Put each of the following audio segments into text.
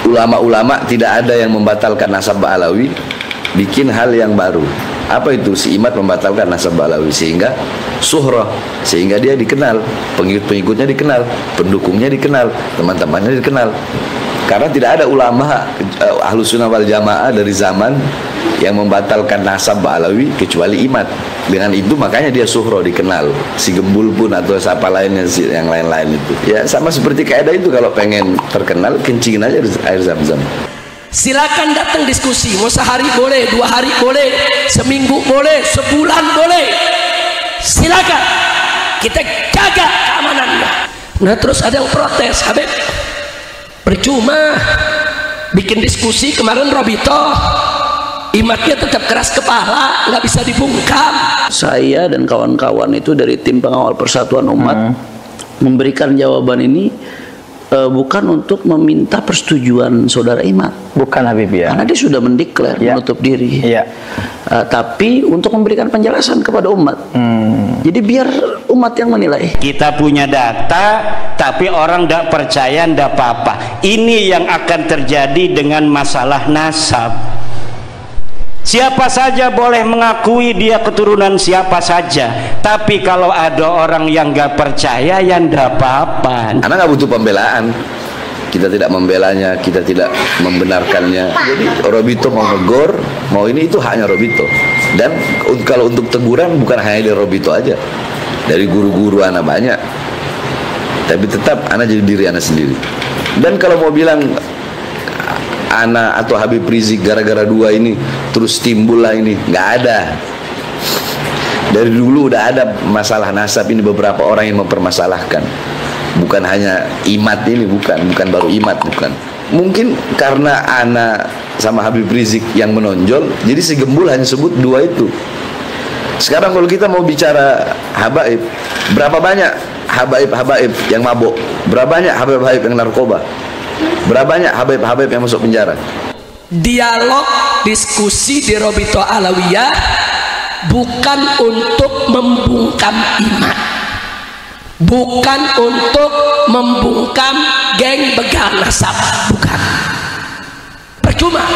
ulama-ulama tidak ada yang membatalkan nasab Ba'alawi, bikin hal yang baru. Apa itu? Si Imad membatalkan nasab Ba'alawi sehingga suhrah, sehingga dia dikenal, pengikut-pengikutnya dikenal, pendukungnya dikenal, teman-temannya dikenal. Karena tidak ada ulama Ahlus Sunnah wal Jamaah dari zaman yang membatalkan nasab Ba'alawi kecuali Imad. Dengan itu makanya dia suhro, dikenal. Si Gembul pun atau siapa lainnya, yang lain-lain itu. Ya sama seperti kaidah itu, kalau pengen terkenal kencingin aja air Zam-Zam. Silakan datang diskusi, mau sehari boleh, 2 hari boleh, seminggu boleh, sebulan boleh. Silakan, kita jaga keamanannya. Nah terus ada yang protes, Habib, percuma bikin diskusi. Kemarin Robito Imatnya tetap keras kepala, nggak bisa dibungkam. Saya dan kawan-kawan itu dari tim pengawal Persatuan Umat memberikan jawaban ini bukan untuk meminta persetujuan saudara Imat, bukan Habib ya, karena dia sudah mendeklar menutup diri tapi untuk memberikan penjelasan kepada umat. Jadi biar umat yang menilai. Kita punya data tapi orang tidak percaya, tidak apa-apa. Ini yang akan terjadi dengan masalah nasab. Siapa saja boleh mengakui dia keturunan siapa saja, tapi kalau ada orang yang nggak percaya, ya ndak apa-apa. Karena nggak butuh pembelaan. Kita tidak membelanya, kita tidak membenarkannya. Jadi Robito mau negor, mau ini, itu haknya Robito. Dan kalau untuk teguran bukan hanya dari Robito aja, dari guru-guru anak banyak. Tapi tetap anak jadi diri anak sendiri. Dan kalau mau bilang Ana atau Habib Rizik gara-gara dua ini terus timbul lah, ini nggak ada. Dari dulu udah ada masalah nasab ini, beberapa orang yang mempermasalahkan. Bukan hanya Imat ini, bukan baru Imat, bukan. Mungkin karena Ana sama Habib Rizik yang menonjol, jadi si Gembul hanya sebut dua itu. Sekarang kalau kita mau bicara habaib, berapa banyak habaib yang mabuk? Berapa banyak habaib yang narkoba? Berapa banyak habaib yang masuk penjara? Dialog diskusi di Robito Alawiyah bukan untuk membungkam iman, bukan untuk membungkam geng begal nasab, bukan. Percuma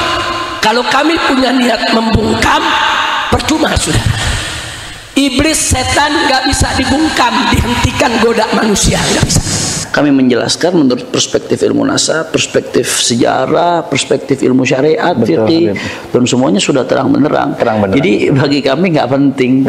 kalau kami punya niat membungkam, percuma sudah. Iblis, setan nggak bisa dibungkam, dihentikan goda manusia, nggak bisa. Kami menjelaskan menurut perspektif ilmu nasab, perspektif sejarah, perspektif ilmu syariat, fikih, dan semuanya sudah terang benderang. Jadi bagi kami nggak penting,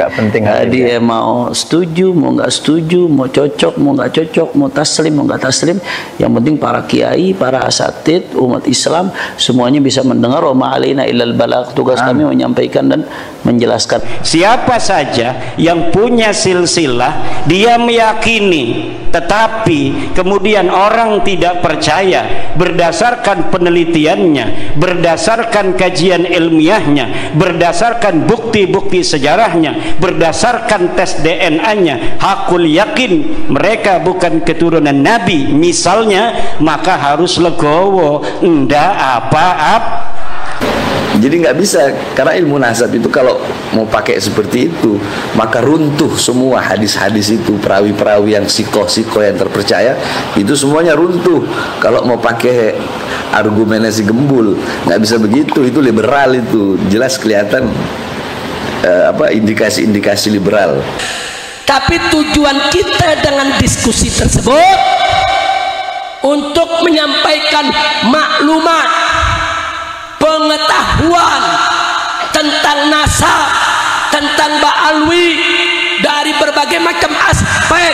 dia mau setuju, mau nggak setuju, mau cocok, mau nggak cocok, mau taslim, mau nggak taslim. Yang penting para kiai, para asatid, umat Islam semuanya bisa mendengar. Wa ma'alaina illal balagh. Tugas kami menyampaikan dan menjelaskan. Siapa saja yang punya silsilah, dia meyakini, tetapi kemudian orang tidak percaya berdasarkan penelitiannya, berdasarkan kajian ilmiahnya, berdasarkan bukti-bukti sejarahnya, berdasarkan tes DNA-nya, hakul yakin mereka bukan keturunan Nabi misalnya, maka harus legowo, ndak apa-apa. Jadi nggak bisa, karena ilmu nasab itu kalau mau pakai seperti itu, maka runtuh semua hadis-hadis itu, perawi-perawi yang sikoh-sikoh yang terpercaya, itu semuanya runtuh. Kalau mau pakai argumennya si Gembul, nggak bisa begitu, itu liberal itu, jelas kelihatan indikasi-indikasi liberal. Tapi tujuan kita dengan diskusi tersebut untuk menyampaikan maklumat, pengetahuan tentang nasab, tentang Ba'alwi dari berbagai macam aspek,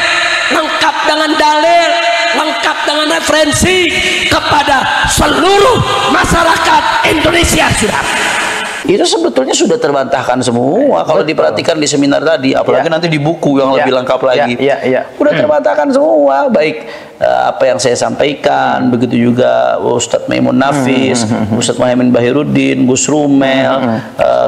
lengkap dengan dalil, lengkap dengan referensi kepada seluruh masyarakat Indonesia. Sudah itu sebetulnya sudah terbantahkan semua kalau diperhatikan di seminar tadi, apalagi nanti di buku yang lebih lengkap lagi. Udah terbantahkan semua, baik apa yang saya sampaikan, begitu juga Ustadz Maimun Nafis, Ustadz Muhammad Bahiruddin, Gus Rumel,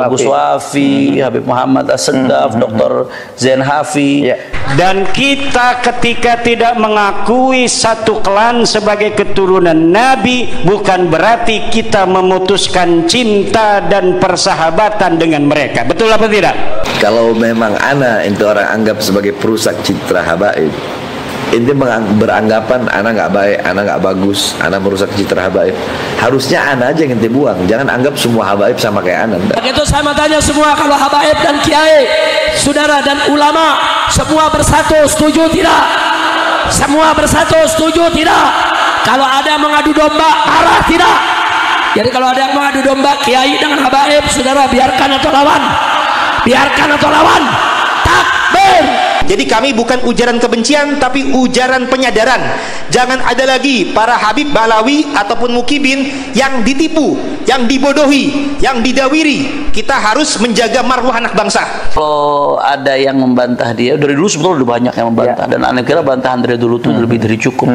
Gus Wafi, Habib Muhammad As-Segaf, Dr. Zain Hafi. Dan kita ketika tidak mengakui satu klan sebagai keturunan Nabi, bukan berarti kita memutuskan cinta dan persahabatan dengan mereka. Betul apa tidak? Kalau memang ana itu orang anggap sebagai perusak citra habaib, ini beranggapan ana nggak baik, ana nggak bagus, ana merusak citra habaib, Harusnya ana aja yang ente buang. Jangan anggap semua habaib sama kayak ana. Begitu saya mau tanya semua, kalau habaib dan kiai, saudara dan ulama, semua bersatu setuju tidak? Semua bersatu setuju tidak? Kalau ada mengadu domba, marah tidak? Jadi kalau ada yang mengadu domba kiai dengan habaib, saudara biarkan atau lawan? Biarkan atau lawan? Takbir. Jadi kami bukan ujaran kebencian, tapi ujaran penyadaran. Jangan ada lagi para Habib Ba'alawi ataupun Mukibin yang ditipu, yang dibodohi, yang didawiri. Kita harus menjaga marwah anak bangsa. Kalau ada yang membantah dia, dari dulu sebetulnya udah banyak yang membantah, dan aneh kira bantahan dari dulu tuh lebih dari cukup.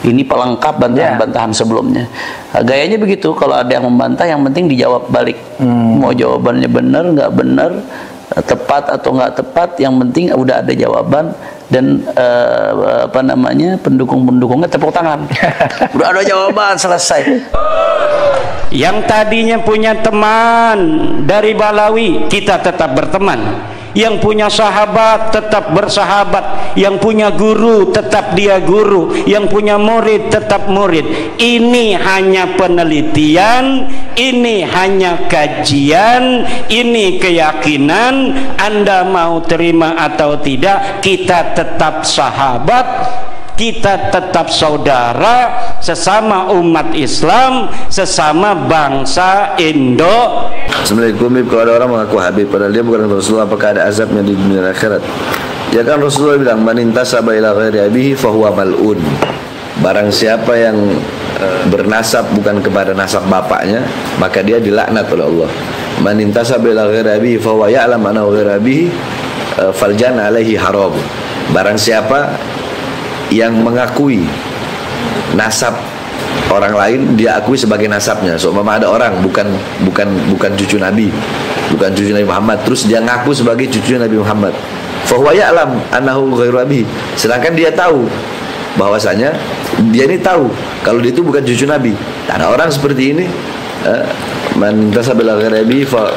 Ini pelengkap bantahan-bantahan sebelumnya. Gayanya begitu, kalau ada yang membantah, yang penting dijawab balik. Mau jawabannya benar, nggak benar, tepat atau nggak tepat, yang penting udah ada jawaban. Dan pendukung-pendukungnya tepuk tangan. Udah ada jawaban, selesai. Yang tadinya punya teman dari Ba'alawi, kita tetap berteman. Yang punya sahabat tetap bersahabat, yang punya guru tetap dia guru, yang punya murid tetap murid. Ini hanya penelitian, ini hanya kajian, ini keyakinan. Anda mau terima atau tidak, kita tetap sahabat, kita tetap saudara, sesama umat Islam, sesama bangsa Indo. Assalamualaikum. Kalau ada orang mengaku Habib padahal dia bukan Rasulullah, apakah ada azabnya di dunia akhirat? Ya kan Rasulullah bilang, man intasaba ila ghairi abihi fahuwa mal'un. Barang siapa yang bernasab bukan kepada nasab bapaknya, maka dia dilaknat oleh Allah. Man intasaba ila ghairi abihi fahuwa ya'lam annahu ghairi abihi faljanna alaihi haram. Barang siapa yang mengakui nasab orang lain, dia akui sebagai nasabnya. So, mama ada orang bukan cucu Nabi, bukan cucu Nabi Muhammad, terus dia ngaku sebagai cucu Nabi Muhammad. Fa huwa ya'lam annahu ghairu abi. Sedangkan dia tahu bahwasanya dia ini tahu kalau dia itu bukan cucu Nabi. Ada orang seperti ini, man tasabila ghairu abi fa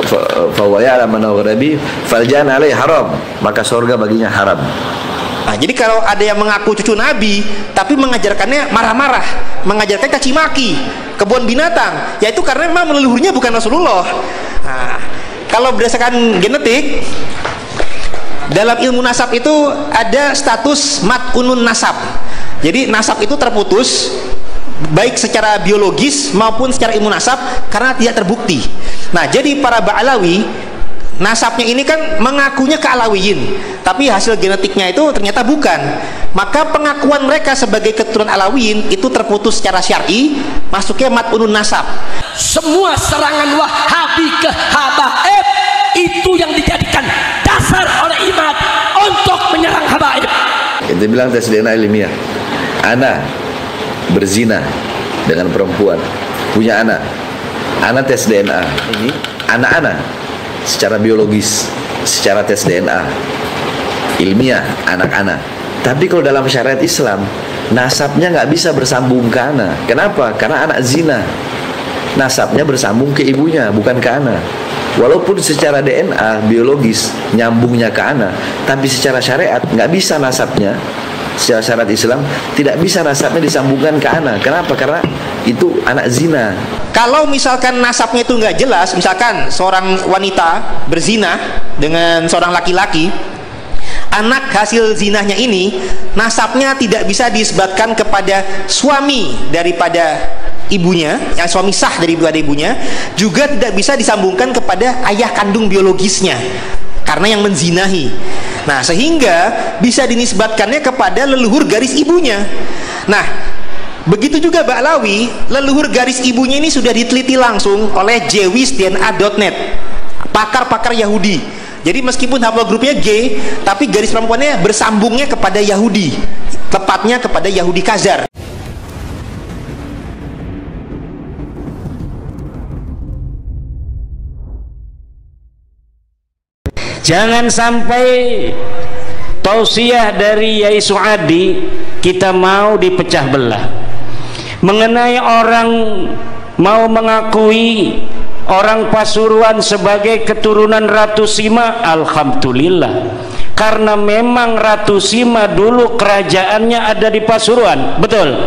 huwa ya'lam annahu ghairu abi faljan alaihi haram, maka surga baginya haram. Nah, jadi kalau ada yang mengaku cucu Nabi tapi mengajarkannya marah-marah, mengajarkan caci maki, kebun binatang, yaitu karena memang leluhurnya bukan Rasulullah. Nah, kalau berdasarkan genetik, dalam ilmu nasab itu ada status mat'unun nasab. Jadi nasab itu terputus baik secara biologis maupun secara ilmu nasab karena tidak terbukti. Nah, jadi para Ba'alawi nasabnya ini kan mengakunya ke Alawiyin, tapi hasil genetiknya itu ternyata bukan. Maka pengakuan mereka sebagai keturunan Alawiyin itu terputus secara syar'i, masuknya mat'unun nasab. Semua serangan Wahabi ke habaib itu yang dijadikan dasar oleh Imad untuk menyerang habaib. Kita bilang tes DNA ilmiah. Ana berzina dengan perempuan, punya anak. Ana tes DNA. Anak-anak secara biologis, secara tes DNA ilmiah anak-anak. Tapi kalau dalam syariat Islam, nasabnya nggak bisa bersambung ke anak. Kenapa? Karena anak zina, nasabnya bersambung ke ibunya, bukan ke anak. Walaupun secara DNA biologis nyambungnya ke anak, tapi secara syariat nggak bisa nasabnya. Secara syariat Islam tidak bisa nasabnya disambungkan ke anak. Kenapa? Karena itu anak zina. Kalau misalkan nasabnya itu nggak jelas, misalkan seorang wanita berzina dengan seorang laki-laki, anak hasil zinahnya ini nasabnya tidak bisa disebutkan kepada suami daripada ibunya, yang suami sah daripada ibunya, juga tidak bisa disambungkan kepada ayah kandung biologisnya karena yang menzinahi. Nah, sehingga bisa dinisbatkannya kepada leluhur garis ibunya. Nah, begitu juga Ba'alawi, leluhur garis ibunya ini sudah diteliti langsung oleh jewisdna.net, pakar-pakar Yahudi. Jadi meskipun haplogrupnya G, tapi garis perempuannya bersambungnya kepada Yahudi, tepatnya kepada Yahudi Khazar. Jangan sampai tausiah dari Yai Suadi kita mau dipecah belah mengenai orang mau mengakui orang Pasuruan sebagai keturunan Ratu Sima. Alhamdulillah, karena memang Ratu Sima dulu kerajaannya ada di Pasuruan, betul.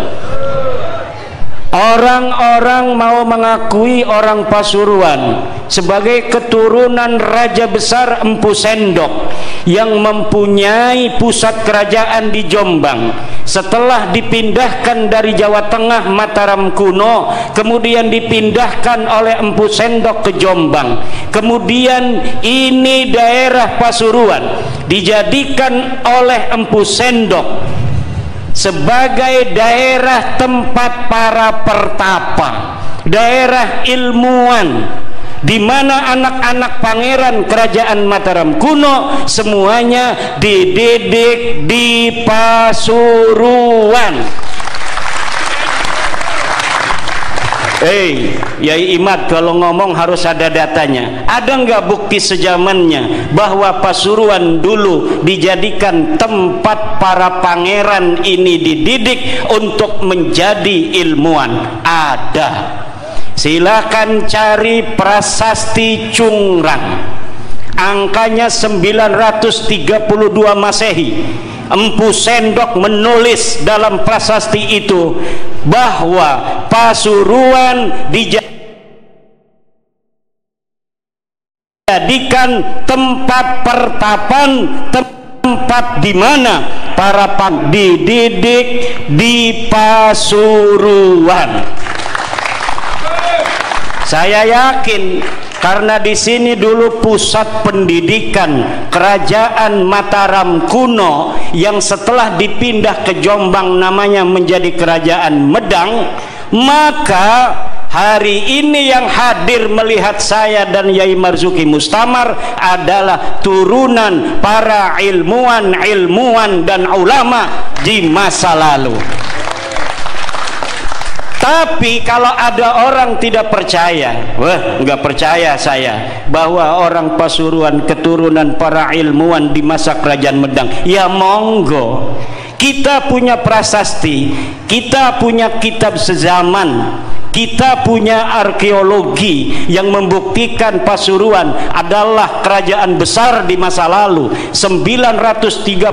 Orang-orang mau mengakui orang Pasuruan sebagai keturunan Raja Besar Empu Sendok yang mempunyai pusat kerajaan di Jombang. Setelah dipindahkan dari Jawa Tengah Mataram kuno, kemudian dipindahkan oleh Empu Sendok ke Jombang. Kemudian ini daerah Pasuruan dijadikan oleh Empu Sendok sebagai daerah tempat para pertapa, daerah ilmuwan, di mana anak-anak pangeran kerajaan Mataram kuno semuanya dididik di Pasuruan. Yai Imad kalau ngomong harus ada datanya. Ada nggak bukti sejamannya bahwa Pasuruan dulu dijadikan tempat para pangeran ini dididik untuk menjadi ilmuwan? Ada. Silakan cari Prasasti Cungrang, angkanya 932 Masehi. Empu Sendok menulis dalam prasasti itu bahwa Pasuruan dijadikan tempat pertapan, tempat di mana para dididik di Pasuruan. Saya yakin karena di sini dulu pusat pendidikan kerajaan Mataram kuno yang setelah dipindah ke Jombang namanya menjadi kerajaan Medang, maka hari ini yang hadir melihat saya dan Yai Marzuki Mustamar adalah turunan para ilmuwan dan ulama di masa lalu. Tapi kalau ada orang tidak percaya, nggak percaya saya bahwa orang Pasuruan keturunan para ilmuwan di masa kerajaan Medang, ya monggo. Kita punya prasasti, kita punya kitab sezaman, kita punya arkeologi yang membuktikan Pasuruan adalah kerajaan besar di masa lalu. 932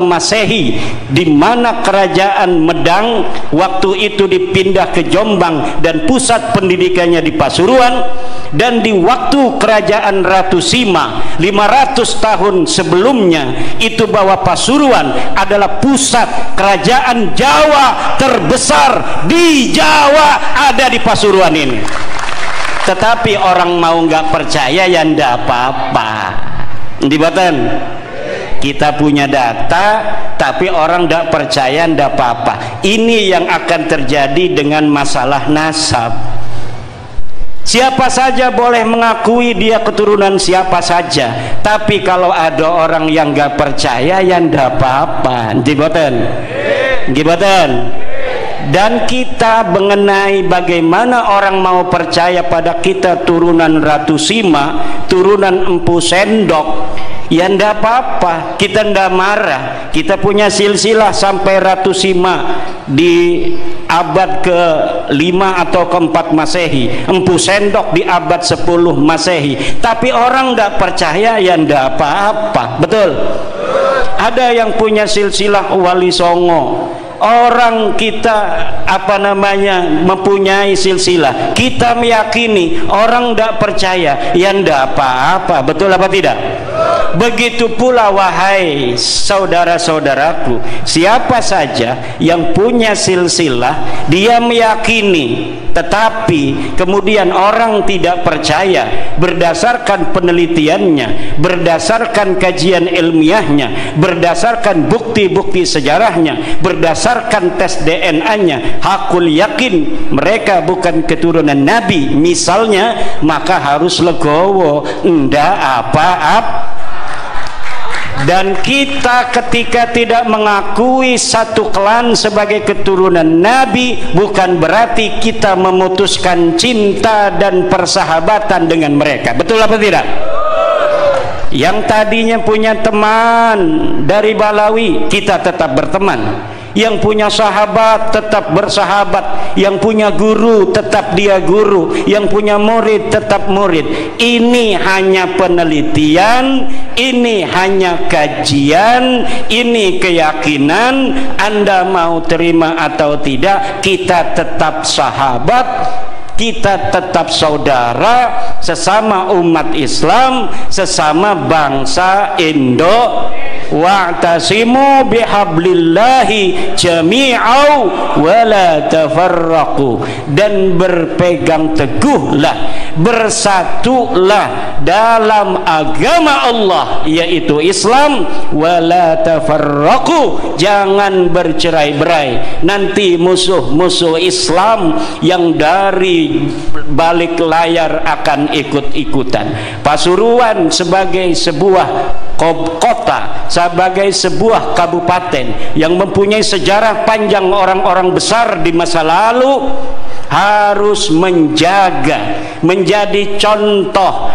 Masehi, di mana kerajaan Medang waktu itu dipindah ke Jombang dan pusat pendidikannya di Pasuruan. Dan di waktu kerajaan Ratu Sima 500 tahun sebelumnya itu bahwa Pasuruan adalah pusat kerajaan Jawa terbesar di Jawa ada di Pasuruan ini. Tetapi orang mau nggak percaya ya ndak apa-apa. Dibatan kita punya data, tapi orang ndak percaya ndak apa-apa. Ini yang akan terjadi dengan masalah nasab. Siapa saja boleh mengakui dia keturunan siapa saja, tapi kalau ada orang yang nggak percaya ya ndak apa-apa. Gibatan. Dan kita mengenai bagaimana orang mau percaya pada kita turunan Ratu Sima, turunan Empu Sendok, ya ndak apa-apa, kita ndak marah. Kita punya silsilah sampai Ratu Sima di abad ke-5 atau ke-4 Masehi, Empu Sendok di abad 10 Masehi. Tapi orang ndak percaya ya ndak apa-apa. Betul? Ada yang punya silsilah Wali Songo. Orang kita mempunyai silsilah, kita meyakini, orang tidak percaya ya tidak apa-apa. Betul apa tidak? Begitu pula wahai saudara-saudaraku, siapa saja yang punya silsilah dia meyakini, tetapi kemudian orang tidak percaya berdasarkan penelitiannya, berdasarkan kajian ilmiahnya, berdasarkan bukti-bukti sejarahnya, berdasarkan tes DNA-nya, hakul yakin mereka bukan keturunan Nabi misalnya, maka harus legowo, ndak apa-apa. Dan kita ketika tidak mengakui satu klan sebagai keturunan Nabi, bukan berarti kita memutuskan cinta dan persahabatan dengan mereka. Betul apa tidak? Yang tadinya punya teman dari Balawi, kita tetap berteman. Yang punya sahabat tetap bersahabat, yang punya guru tetap dia guru, yang punya murid tetap murid. Ini hanya penelitian, ini hanya kajian, ini keyakinan. Anda mau terima atau tidak, kita tetap sahabat, kita tetap saudara, sesama umat Islam, sesama bangsa Indo. Wa'tasimu bihablillahi jami'au wa la tafarraqu, dan berpegang teguhlah, bersatulah dalam agama Allah yaitu Islam, wa la tafarraqu, jangan bercerai-berai. Nanti musuh-musuh Islam yang dari balik layar akan ikut-ikutan. Pasuruan sebagai sebuah kota, sebagai sebuah kabupaten yang mempunyai sejarah panjang orang-orang besar di masa lalu, harus menjaga, menjadi contoh,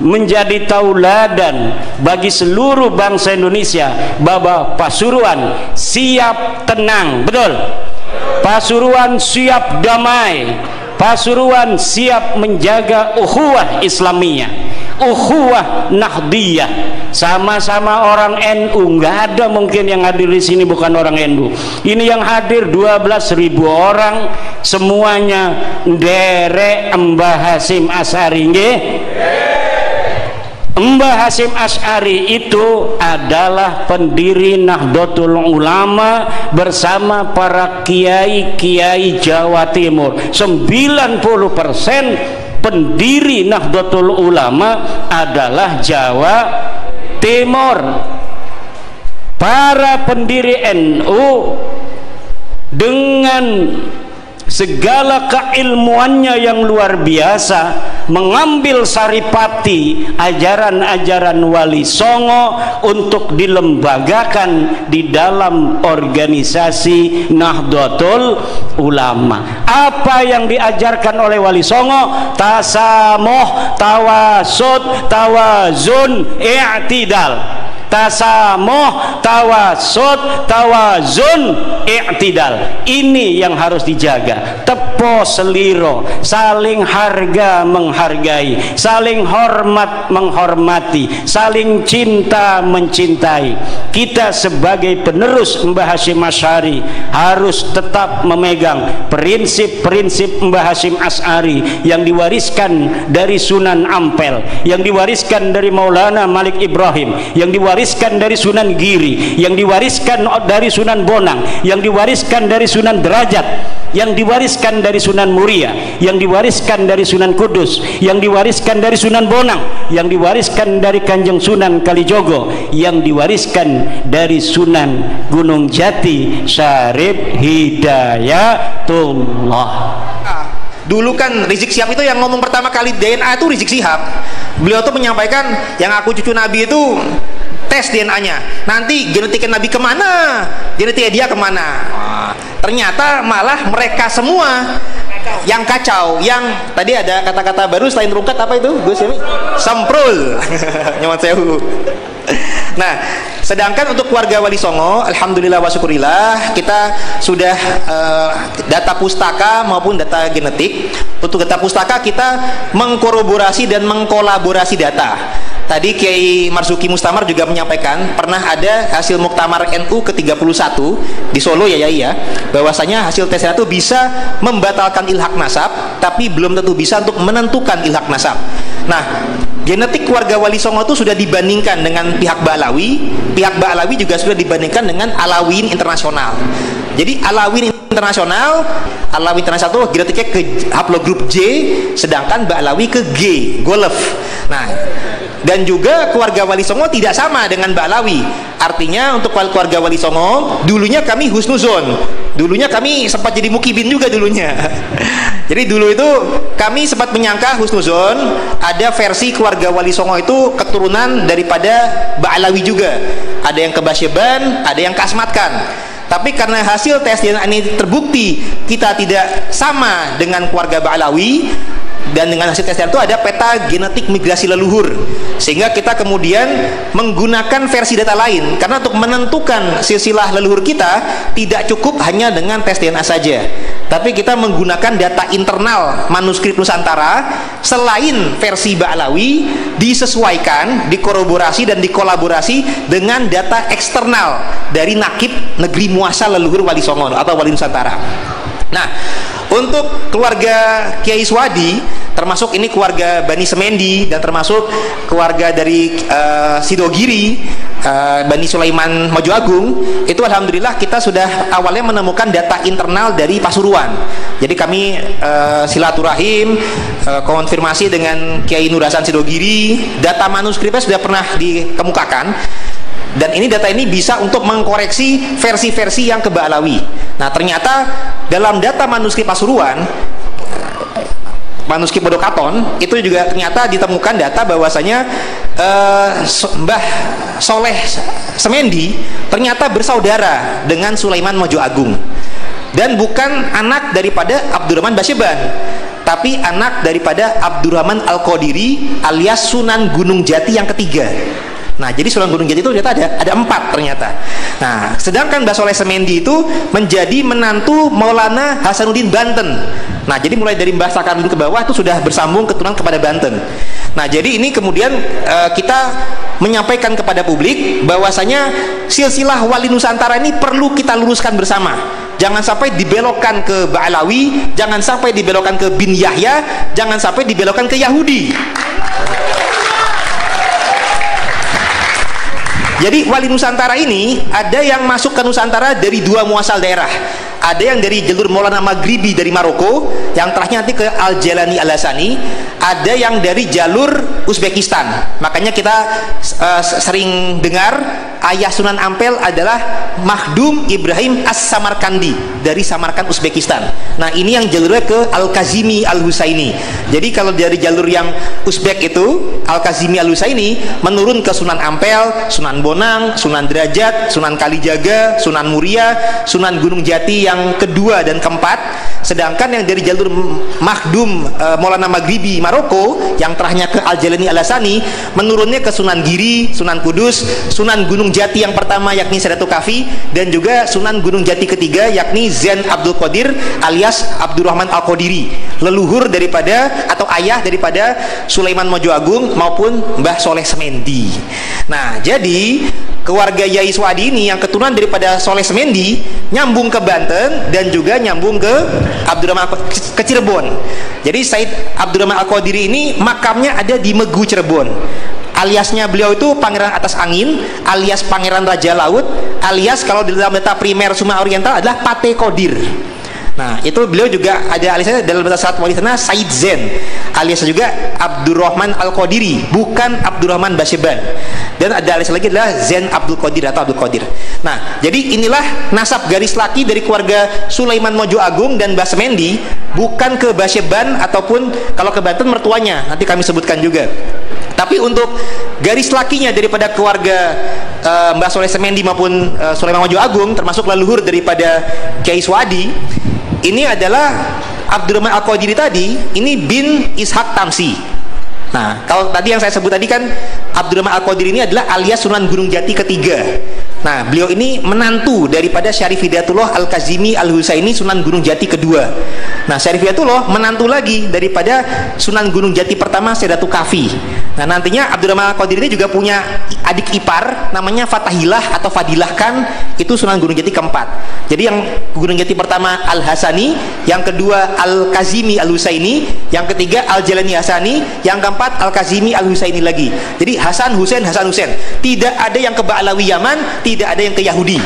menjadi tauladan bagi seluruh bangsa Indonesia bahwa Pasuruan siap tenang, betul. Pasuruan siap damai, Pasuruan siap menjaga ukhuwah Islamiyah, ukhuwah Nahdiyah, sama-sama orang NU. Nggak ada mungkin yang hadir di sini bukan orang NU. Ini yang hadir 12.000 orang, semuanya derek Mbah Hasyim Asy'ari nggih. Mbah Hasyim Asy'ari itu adalah pendiri Nahdlatul Ulama bersama para kiai-kiai Jawa Timur. 90% pendiri Nahdlatul Ulama adalah Jawa Timur. Para pendiri NU dengan segala keilmuannya yang luar biasa mengambil saripati ajaran-ajaran Wali Songo untuk dilembagakan di dalam organisasi Nahdlatul Ulama. Apa yang diajarkan oleh Wali Songo? Tasamuh, tawasud, tawazun, i'tidal. Tasamuh, tawasud, tawazun, i'tidal. Ini yang harus dijaga. Tepo seliro, saling harga menghargai, saling hormat menghormati, saling cinta mencintai. Kita sebagai penerus Mbah Hasyim Asy'ari harus tetap memegang prinsip-prinsip Mbah Hasyim Asy'ari yang diwariskan dari Sunan Ampel, yang diwariskan dari Maulana Malik Ibrahim, yang diwariskan dari Sunan Giri, yang diwariskan dari Sunan Bonang, yang diwariskan dari Sunan Derajat, yang diwariskan dari Sunan Muria, yang diwariskan dari Sunan Kudus, yang diwariskan dari Sunan Bonang, yang diwariskan dari Kanjeng Sunan Kalijogo, yang diwariskan dari Sunan Gunung Jati Syarif Hidayatullah. Dulu kan Rizik Syihab itu yang ngomong pertama kali DNA itu Rizik Syihab. Beliau tuh menyampaikan yang aku cucu Nabi itu tes DNA-nya, nanti genetiknya Nabi kemana, genetiknya dia kemana. Ternyata malah mereka semua yang kacau. Yang tadi ada kata-kata baru selain rungkat apa itu Gus Yemi? Semprul. Nyuwun sewu. Nah, sedangkan untuk keluarga Wali Songo, alhamdulillah wa syukurillah, kita sudah data pustaka maupun data genetik. Untuk data pustaka kita mengkorroborasi dan mengkolaborasi data. Tadi Kiai Marzuki Mustamar juga menyampaikan pernah ada hasil Muktamar NU ke-31 di Solo ya bahwasanya hasil tesnya itu bisa membatalkan ilhak nasab, tapi belum tentu bisa untuk menentukan ilhak nasab. Nah, genetik keluarga Wali Songo itu sudah dibandingkan dengan pihak Ba'alawi, pihak Ba'alawi juga sudah dibandingkan dengan Alawiyin internasional. Jadi Alawiyin internasional itu genetiknya ke haplogrup J, sedangkan Ba'alawi ke G, Golf. Nah, dan juga keluarga Wali Songo tidak sama dengan Ba'alawi. Artinya untuk keluarga Wali Songo, dulunya kami husnuzon, dulunya kami sempat jadi mukibin juga dulunya. Jadi dulu itu kami sempat menyangka husnuzon, ada versi keluarga Wali Songo itu keturunan daripada Ba'alawi juga. Ada yang kebasyeban, ada yang kasmatkan. Tapi karena hasil tes DNA ini terbukti kita tidak sama dengan keluarga Ba'alawi, dan dengan hasil tes DNA itu ada peta genetik migrasi leluhur, sehingga kita kemudian menggunakan versi data lain, karena untuk menentukan silsilah leluhur kita tidak cukup hanya dengan tes DNA saja, tapi kita menggunakan data internal manuskrip Nusantara selain versi Ba'alawi, disesuaikan, dikoroborasi dan dikolaborasi dengan data eksternal dari Nakib Negeri Muasal Leluhur Wali Songo atau Wali Nusantara. Nah, untuk keluarga Kiai Suwadi, termasuk ini keluarga Bani Semendi dan termasuk keluarga dari Sidogiri, Bani Sulaiman Mojo Agung, itu alhamdulillah kita sudah awalnya menemukan data internal dari Pasuruan. Jadi kami silaturahim, konfirmasi dengan Kiai Nur Hasan Sidogiri, data manuskripnya sudah pernah dikemukakan. Dan ini data ini bisa untuk mengkoreksi versi-versi yang ke Ba'alawi. Nah, ternyata dalam data manuskrip Pasuruan, manuskrip Bodokaton, itu juga ternyata ditemukan data bahwasanya Mbah Soleh Semendi ternyata bersaudara dengan Sulaiman Mojo Agung, dan bukan anak daripada Abdurrahman Basyeban, tapi anak daripada Abdurrahman Al-Qadiri alias Sunan Gunung Jati yang ketiga. Nah, jadi Sunan Gunung Jati itu ternyata ada 4 ternyata. Nah, sedangkan Mbah Soleh Semendi itu menjadi menantu Maulana Hasanuddin Banten. Nah, jadi mulai dari Mbah Sakarudin ke bawah itu sudah bersambung keturunan kepada Banten. Nah, jadi ini kemudian kita menyampaikan kepada publik bahwasanya silsilah Wali Nusantara ini perlu kita luruskan bersama. Jangan sampai dibelokkan ke Ba'alawi, jangan sampai dibelokkan ke Bin Yahya, jangan sampai dibelokkan ke Yahudi. Jadi Wali Nusantara ini ada yang masuk ke Nusantara dari 2 muasal daerah. Ada yang dari jalur Maulana Maghribi dari Maroko, yang terakhir nanti ke Al-Jalani Al-Hasani. Ada yang dari jalur Uzbekistan. Makanya kita sering dengar ayah Sunan Ampel adalah Makhdum Ibrahim As-Samarkandi dari Samarkand, Uzbekistan. Nah, ini yang jalurnya ke Al-Kazimi Al-Husaini. Jadi kalau dari jalur yang Uzbek itu Al-Kazimi Al-Husaini menurun ke Sunan Ampel, Sunan Bonang, Sunan Derajat, Sunan Kalijaga, Sunan Muria, Sunan Gunung Jati yang kedua dan keempat. Sedangkan yang dari jalur Makhdum Maulana Maghribi Maroko yang terakhirnya ke Al-Jalani Al-Hasani menurunnya ke Sunan Giri, Sunan Kudus, Sunan Gunung Jati yang pertama yakni Sadatul Kafi, dan juga Sunan Gunung Jati ketiga yakni Zain Abdul Qadir alias Abdurrahman Al-Qadiri, leluhur daripada atau ayah daripada Sulaiman Mojo Agung maupun Mbah Soleh Semendi. Nah, jadi keluarga Yai Suwadi ini yang keturunan daripada Soleh Semendi nyambung ke Banten dan juga nyambung ke Abdurrahman ke Cirebon. Jadi Said Abdurrahman Al-Qadiri ini makamnya ada di Megu Cirebon. Aliasnya beliau itu Pangeran Atas Angin, alias Pangeran Raja Laut, alias kalau di dalam data primer Sumatera Oriental adalah Pate Qadir. Nah, itu beliau juga ada aliasnya dalam bahasa saat wali sana Said Zain, aliasnya juga Abdurrahman Al-Qadiri, bukan Abdurrahman Basyeban. Dan ada alias lagi adalah Zain Abdul Qadir atau Abdul Qadir. Nah, jadi inilah nasab garis laki dari keluarga Sulaiman Mojo Agung dan Mbah Semendi, bukan ke Basyeban ataupun kalau ke Banten mertuanya, nanti kami sebutkan juga. Tapi untuk garis lakinya daripada keluarga Mbah Soleh Semendi maupun Sulaiman Mojo Agung, termasuk leluhur daripada Kiai Suwadi, ini adalah Abdurrahman Al-Qadiri tadi, ini bin Ishak Tamsi. Nah, kalau tadi yang saya sebut tadi kan Abdurrahman Al-Qadiri ini adalah alias Sunan Gunung Jati ketiga. Nah, beliau ini menantu daripada Syarif Hidayatullah Al-Kazimi Al-Husaini Sunan Gunung Jati kedua. Nah, Syarif Hidayatullah menantu lagi daripada Sunan Gunung Jati pertama Sadatul Kafi. Nah, nantinya Abdurrahman Al-Qadiri ini juga punya adik ipar namanya Fatahilah atau Fadilah Khan, itu Sunan Gunung Jati keempat. Jadi yang Gunung Jati pertama Al-Hasani, yang kedua Al-Kazimi Al-Husaini, yang ketiga Al-Jalani Hasani, yang keempat Al-Kazimi Al-Husaini lagi. Jadi Hasan Husain Hasan Husain. Tidak ada yang ke Ba'alawi Yaman, tidak ada yang ke Yahudi.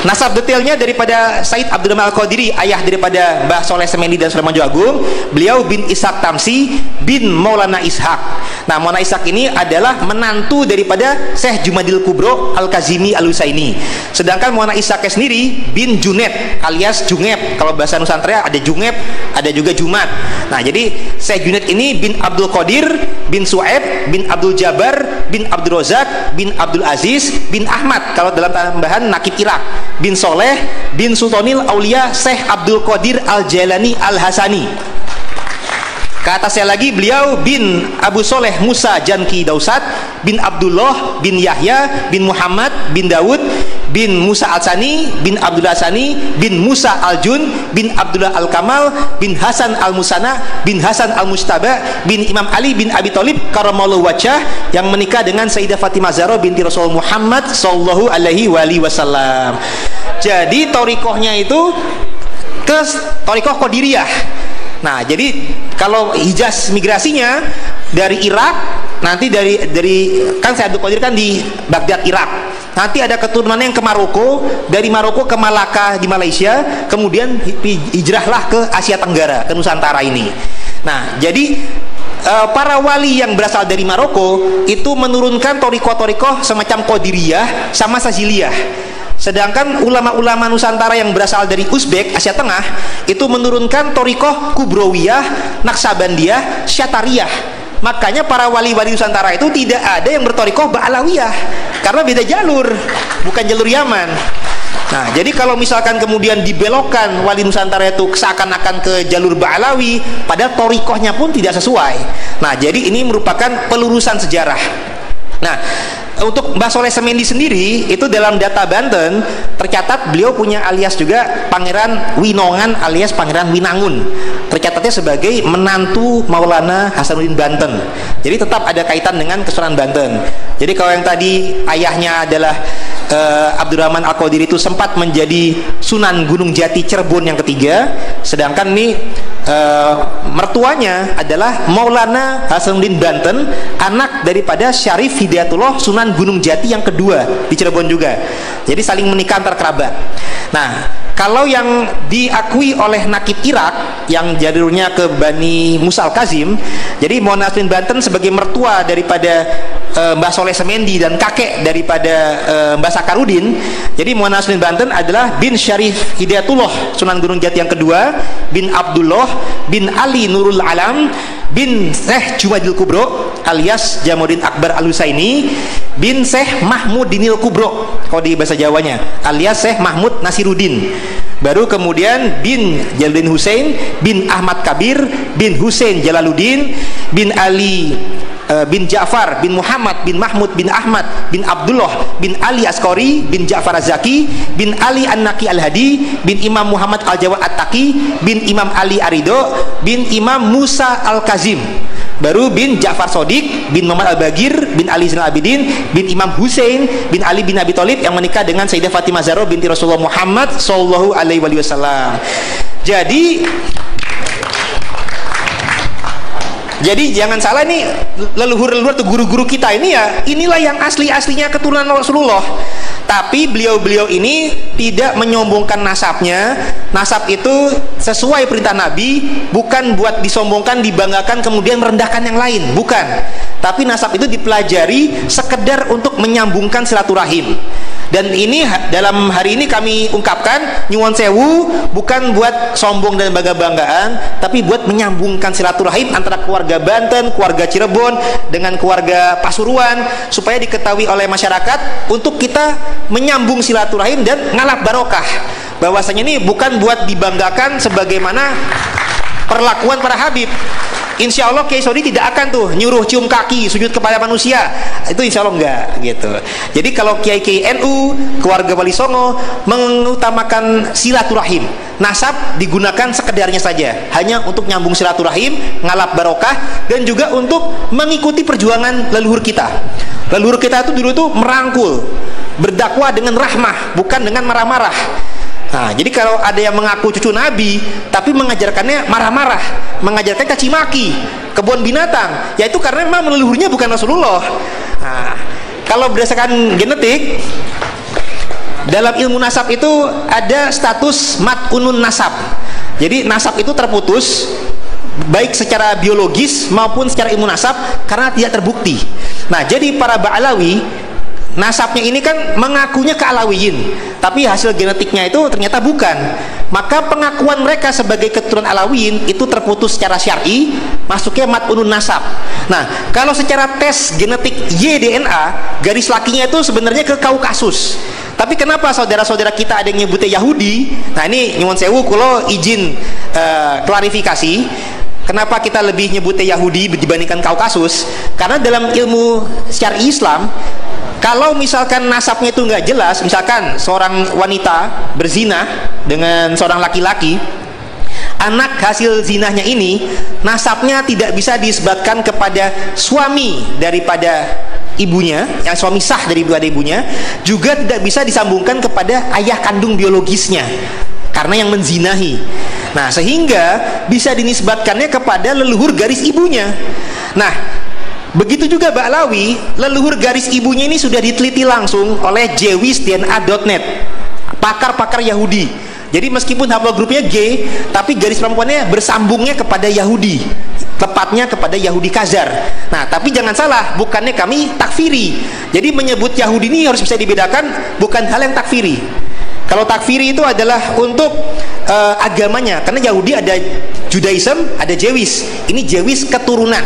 Nasab detailnya daripada Said Abdurrahman Al-Qadiri, ayah daripada Mbah Soleh Semendi dan Sulaiman Mojo Agung, beliau bin Ishak Tamsi bin Maulana Ishak. Nah, Maulana Ishak ini adalah menantu daripada Syekh Jumadil Kubro Al-Kazimi Al-Husaini. Sedangkan Maulana Ishak sendiri bin Junet alias Jungep. Kalau bahasa Nusantara ada Jungep, ada juga Jumat. Nah, jadi Syekh Junet ini bin Abdul Qadir bin Su'aib bin Abdul Jabar bin Abdul Razak bin Abdul Aziz bin Ahmad, kalau dalam tambahan Nakib Irak, bin Soleh bin Sultanil Aulia Syekh Abdul Qadir Al-Jailani Al-Hasani. Ke atasnya lagi beliau bin Abu Soleh Musa Janki Dausat bin Abdullah bin Yahya bin Muhammad bin Daud bin Musa Al-Sani bin Abdullah Sani bin Musa Al-Jun bin Abdullah Al-Kamal bin Hasan Al-Musana bin Hasan Al-Mustaba bin Imam Ali bin Abi Thalib karamallahu wajhah, yang menikah dengan Sayyidah Fatimah Zahra binti Rasul Muhammad sallallahu alaihi wasallam. Jadi torikohnya itu ke torikoh Qadiriyah. Nah, jadi kalau Hijaz migrasinya dari Irak, nanti dari kan Syekh Abdul Qadir kan di Baghdad Irak. Nanti ada keturunannya yang ke Maroko, dari Maroko ke Malaka di Malaysia, kemudian hijrahlah ke Asia Tenggara, ke Nusantara ini. Nah, jadi para wali yang berasal dari Maroko itu menurunkan torikoh-torikoh semacam Qadiriyah sama Saziliyah. Sedangkan ulama-ulama Nusantara yang berasal dari Uzbek, Asia Tengah, itu menurunkan torikoh Kubrowiyah, Naksabandiyah, Syatariyah. Makanya para wali-wali Nusantara itu tidak ada yang bertorikoh Ba'alawiyah, karena beda jalur, bukan jalur Yaman. Nah, jadi kalau misalkan kemudian dibelokkan wali Nusantara itu seakan-akan ke jalur Ba'alawi, padahal torikohnya pun tidak sesuai. Nah, jadi ini merupakan pelurusan sejarah. Nah, untuk Mbah Soleh Semendi sendiri itu dalam data Banten tercatat beliau punya alias juga Pangeran Winongan alias Pangeran Winangun. Tercatatnya sebagai menantu Maulana Hasanuddin Banten. Jadi tetap ada kaitan dengan Kesultanan Banten. Jadi kalau yang tadi ayahnya adalah Abdurrahman Al-Qadir itu sempat menjadi Sunan Gunung Jati Cirebon yang ketiga, sedangkan ini mertuanya adalah Maulana Hasanuddin Banten, anak daripada Syarif Hidayatullah Sunan Gunung Jati yang kedua di Cirebon juga. Jadi saling menikah antar kerabat. Nah, kalau yang diakui oleh Nakib Irak yang jalurnya ke Bani Musa Al-Kazim, jadi Maulana Hasanuddin Banten sebagai mertua daripada Mbah Soleh Semendi dan kakek daripada Mbah Sakarudin. Jadi Maulana Hasanuddin Banten adalah bin Syarif Hidayatullah Sunan Gunung Jati yang kedua, bin Abdullah bin Ali Nurul Alam bin Syekh Jumadil Kubro alias Jamuddin Akbar Al-Husaini bin Syekh Mahmud Dinil Kubro kalau di bahasa Jawanya alias Syekh Mahmud Nasiruddin. Baru kemudian bin Jalaluddin Husain bin Ahmad Kabir bin Husain Jalaluddin bin Ali bin Ja'far bin Muhammad bin Mahmud bin Ahmad bin Abdullah bin Ali Askori bin Ja'far Az-Zaki bin Ali An-Naqi Al-Hadi bin Imam Muhammad Al-Jawad At-Taqi bin Imam Ali Arido bin Imam Musa Al-Kazim. Baru bin Ja'far Sodik bin Muhammad Al-Bagir bin Ali Zainal Abidin bin Imam Husain bin Ali bin Abi Thalib yang menikah dengan Sayyidah Fatimah Zahra binti Rasulullah Muhammad sallallahu alaihi wasallam. Jadi jangan salah nih, leluhur-leluhur atau guru-guru kita ini ya, inilah yang asli-aslinya keturunan Rasulullah. Tapi beliau-beliau ini tidak menyombongkan nasabnya. Nasab itu sesuai perintah Nabi, bukan buat disombongkan, dibanggakan kemudian merendahkan yang lain, bukan. Tapi nasab itu dipelajari sekedar untuk menyambungkan silaturahim. Dan ini dalam hari ini kami ungkapkan nyuwun sewu, bukan buat sombong dan bangga-banggaan, tapi buat menyambungkan silaturahim antara keluarga Banten, keluarga Cirebon dengan keluarga Pasuruan, supaya diketahui oleh masyarakat untuk kita menyambung silaturahim dan ngalap barokah. Bahwasanya ini bukan buat dibanggakan sebagaimana perlakuan para habib. Insya Allah Kiai Sodi tidak akan tuh nyuruh cium kaki, sujud kepada manusia. Itu insya Allah enggak gitu. Jadi kalau Kiai NU, keluarga Wali Songo mengutamakan silaturahim, nasab digunakan sekedarnya saja, hanya untuk nyambung silaturahim, ngalap barokah, dan juga untuk mengikuti perjuangan leluhur kita. Leluhur kita itu dulu tuh merangkul, berdakwah dengan rahmah, bukan dengan marah-marah. Nah, jadi kalau ada yang mengaku cucu Nabi tapi mengajarkannya marah-marah, mengajarkan caci maki, kebun binatang, yaitu karena memang leluhurnya bukan Rasulullah. Nah, kalau berdasarkan genetik, dalam ilmu nasab itu ada status mat'unun nasab. Jadi nasab itu terputus baik secara biologis maupun secara ilmu nasab karena tidak terbukti. Nah, jadi para Ba'alawi nasabnya ini kan mengakunya ke Alawiyin, tapi hasil genetiknya itu ternyata bukan. Maka pengakuan mereka sebagai keturunan Alawiyin itu terputus secara syar'i, masuknya mat'unun nasab. Nah, kalau secara tes genetik Y-DNA, garis lakinya itu sebenarnya ke Kaukasus. Tapi kenapa saudara-saudara kita ada yang nyebutnya Yahudi? Nah, ini nyuwun sewu kula izin klarifikasi. Kenapa kita lebih nyebutnya Yahudi dibandingkan Kaukasus? Karena dalam ilmu syar'i Islam, kalau misalkan nasabnya itu nggak jelas, misalkan seorang wanita berzina dengan seorang laki-laki, anak hasil zinahnya ini nasabnya tidak bisa disebutkan kepada suami daripada ibunya, yang suami sah daripada ibunya, juga tidak bisa disambungkan kepada ayah kandung biologisnya karena yang menzinahi. Nah, sehingga bisa dinisbatkannya kepada leluhur garis ibunya. Nah, begitu juga Ba'lawi, leluhur garis ibunya ini sudah diteliti langsung oleh jewisdna.net, pakar-pakar Yahudi. Jadi meskipun haplogrupnya G, tapi garis perempuannya bersambungnya kepada Yahudi, tepatnya kepada Yahudi Khazar. Nah, tapi jangan salah, bukannya kami takfiri. Jadi menyebut Yahudi ini harus bisa dibedakan, bukan hal yang takfiri. Kalau takfiri itu adalah untuk agamanya, karena Yahudi ada Judaism, ada Jewis. Ini Jewis keturunan.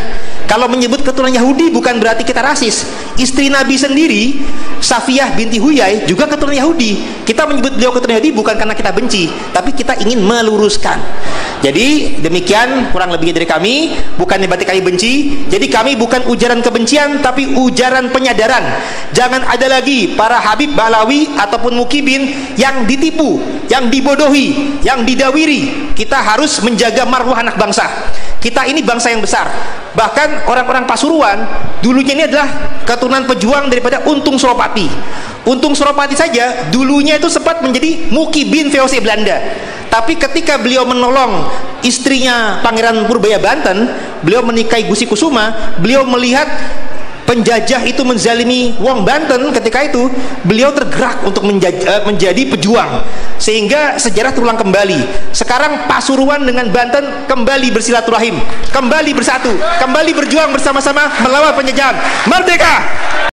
Kalau menyebut keturunan Yahudi bukan berarti kita rasis. Istri Nabi sendiri, Safiyah binti Huyai, juga keturunan Yahudi. Kita menyebut beliau keturunan Yahudi bukan karena kita benci, tapi kita ingin meluruskan. Jadi demikian kurang lebihnya dari kami, bukan berarti kami benci. Jadi kami bukan ujaran kebencian, tapi ujaran penyadaran. Jangan ada lagi para Habib Ba'lawi ataupun Mukibin yang ditipu, yang dibodohi, yang didawiri. Kita harus menjaga marwah anak bangsa. Kita ini bangsa yang besar. Bahkan orang-orang Pasuruan dulunya ini adalah keturunan pejuang daripada Untung Suropati. Untung Suropati saja dulunya itu sempat menjadi Mukibin VOC Belanda. Tapi ketika beliau menolong istrinya Pangeran Purbaya Banten, beliau menikahi Gusi Kusuma, beliau melihat penjajah itu menzalimi wong Banten. Ketika itu beliau tergerak untuk menjadi pejuang, sehingga sejarah terulang kembali. Sekarang Pasuruan dengan Banten kembali bersilaturahim, kembali bersatu, kembali berjuang bersama-sama melawan penjajahan. Merdeka!